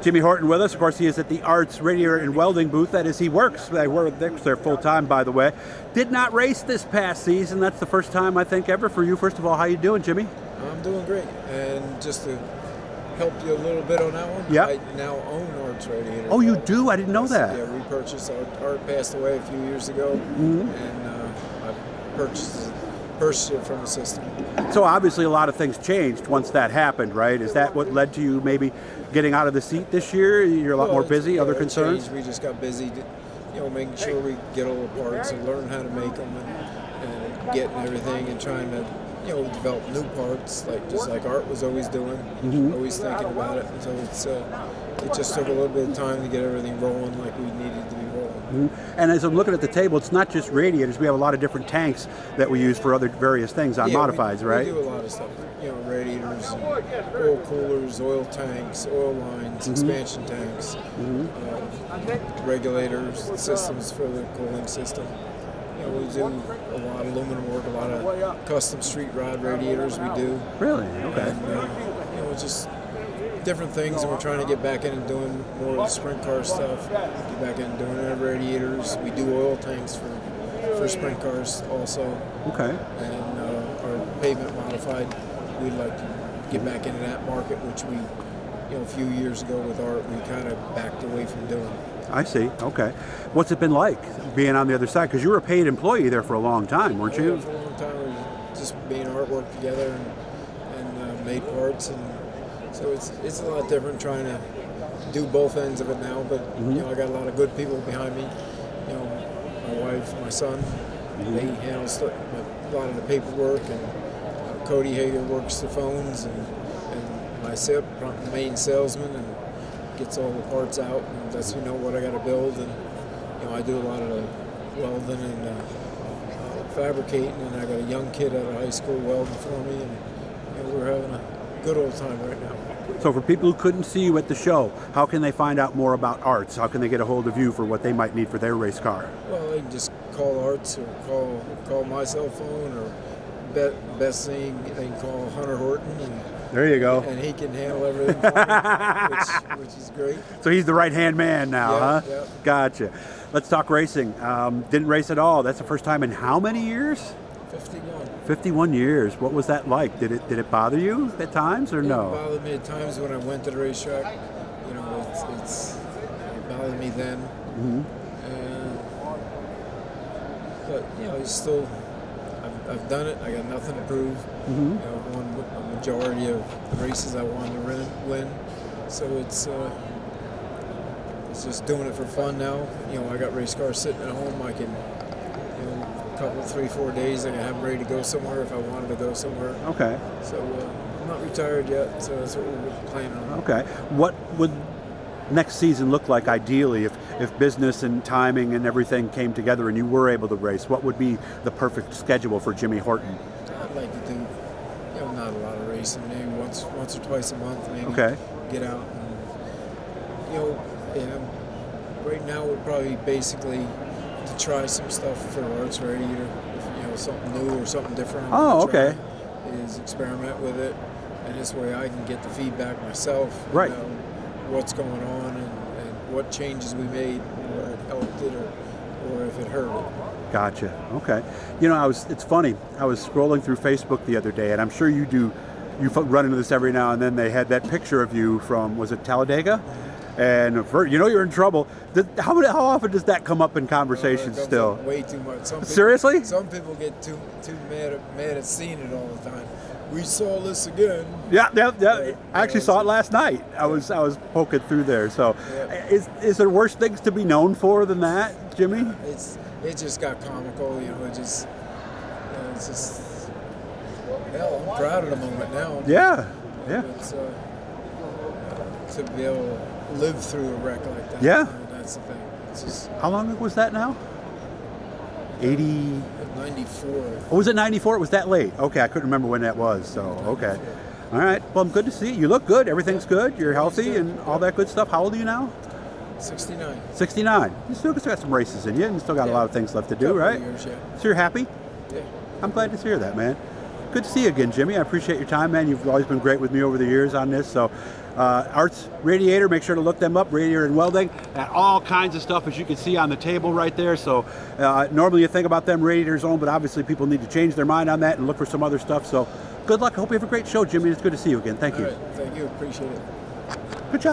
Jimmy Horton with us. Of course, he is at the Arts Radiator and Welding booth. That is, he works. They work there full time, by the way. Did not race this past season. That's the first time, I think, ever for you. First of all, how you doing, Jimmy? I'm doing great. And just to help you a little bit on that one, yeah. I now own Arts Radiator. Oh, you do? I didn't know that. Yeah, we purchased. Art passed away a few years ago, and I purchased it from the system. So obviously a lot of things changed once that happened, right? Is that what led to you maybe getting out of the seat this year? You're a lot more busy, other concerns? We just got busy, making sure we get all the parts and learn how to make them and getting everything and trying to, develop new parts, just like Art was always doing, always thinking about it. And so it just took a little bit of time to get everything rolling like we needed to be rolling. And as I'm looking at the table, it's not just radiators. We have a lot of different tanks that we use for other various things on modifieds, right? We do a lot of stuff. Radiators, oil coolers, oil tanks, oil lines, expansion tanks, regulators, systems for the cooling system. We do a lot of aluminum work, a lot of custom street rod radiators we do. Really? Okay. And, just different things, and we're trying to get back in and doing more of the sprint car stuff, get back in and doing our radiators. We do oil tanks for sprint cars also. Okay. And our pavement modified, we'd like to get back into that market, which we, a few years ago with Art, we kind of backed away from doing. I see. Okay. What's it been like being on the other side? Because you were a paid employee there for a long time, weren't you? For a long time. We were just being artwork together and made parts, and so it's a lot different trying to do both ends of it now. But I got a lot of good people behind me. My wife, my son, they handle a lot of the paperwork, and Cody Hager works the phones, and my main salesman, and gets all the parts out and lets me know what I got to build. And I do a lot of the welding and fabricating, and I got a young kid out of high school welding for me, and we're having a good old time right now. So for people who couldn't see you at the show, how can they find out more about Arts? How can they get a hold of you for what they might need for their race car? Well, they can just call Arts or call my cell phone, or best thing, they can call Hunter Horton, and there you go. And he can handle everything for me, which is great. So he's the right-hand man now, huh? Yeah. Gotcha. Let's talk racing. Didn't race at all. That's the first time in how many years? 51. 51 years. What was that like? Did it bother you at times or no? It bothered me at times when I went to the racetrack. It bothered me then. But it's still. I've done it. I got nothing to prove. I've won a majority of the races I wanted to win. So it's just doing it for fun now. I got race cars sitting at home. I can, a couple, 3-4 days, I can have them ready to go somewhere if I wanted to go somewhere. Okay. So I'm not retired yet, so that's what we're planning on. Okay. What would next season look like ideally if business and timing and everything came together and you were able to race? What would be the perfect schedule for Jimmy Horton? I'd like to do, not a lot of racing, maybe once or twice a month, maybe. Okay. Get out and, right now would probably basically to try some stuff for Arts Radiator, if, something new or something different. Okay. Is experiment with it, and this way I can get the feedback myself. Right. What's going on and what changes we made, or it helped it or if it hurt it. Gotcha. Okay. It's funny. I was scrolling through Facebook the other day, and I'm sure you run into this every now and then. They had that picture of you from, was it Talladega? And you're in trouble. How often does that come up in conversation still? Way too much. Seriously? Some people get too mad at seeing it all the time. We saw this again. Yeah. I actually saw it last night. I was poking through there. So, is there worse things to be known for than that, Jimmy? It just got comical. It's just. Hell, I'm proud of the moment now. Yeah. It's, to be able to live through a wreck like that. Yeah. That's the thing. It's just. How long ago was that now? 80. 94. Oh, was it 94? It was that late. Okay, I couldn't remember when that was. So, okay. All right. Well, I'm good to see you. You look good. Everything's good. You're healthy and all that good stuff. How old are you now? 69. 69. You still got some races in you and still got a lot of things left to do, right? Years, yeah. So you're happy? Yeah. I'm glad to hear that, man. Good to see you again, Jimmy. I appreciate your time, man. You've always been great with me over the years on this. So Arts Radiator, make sure to look them up, Radiator and Welding, and all kinds of stuff, as you can see on the table right there. So normally you think about them Radiator's own, but obviously people need to change their mind on that and look for some other stuff. So good luck. I hope you have a great show, Jimmy. It's good to see you again. Thank you. All right. Thank you. Appreciate it.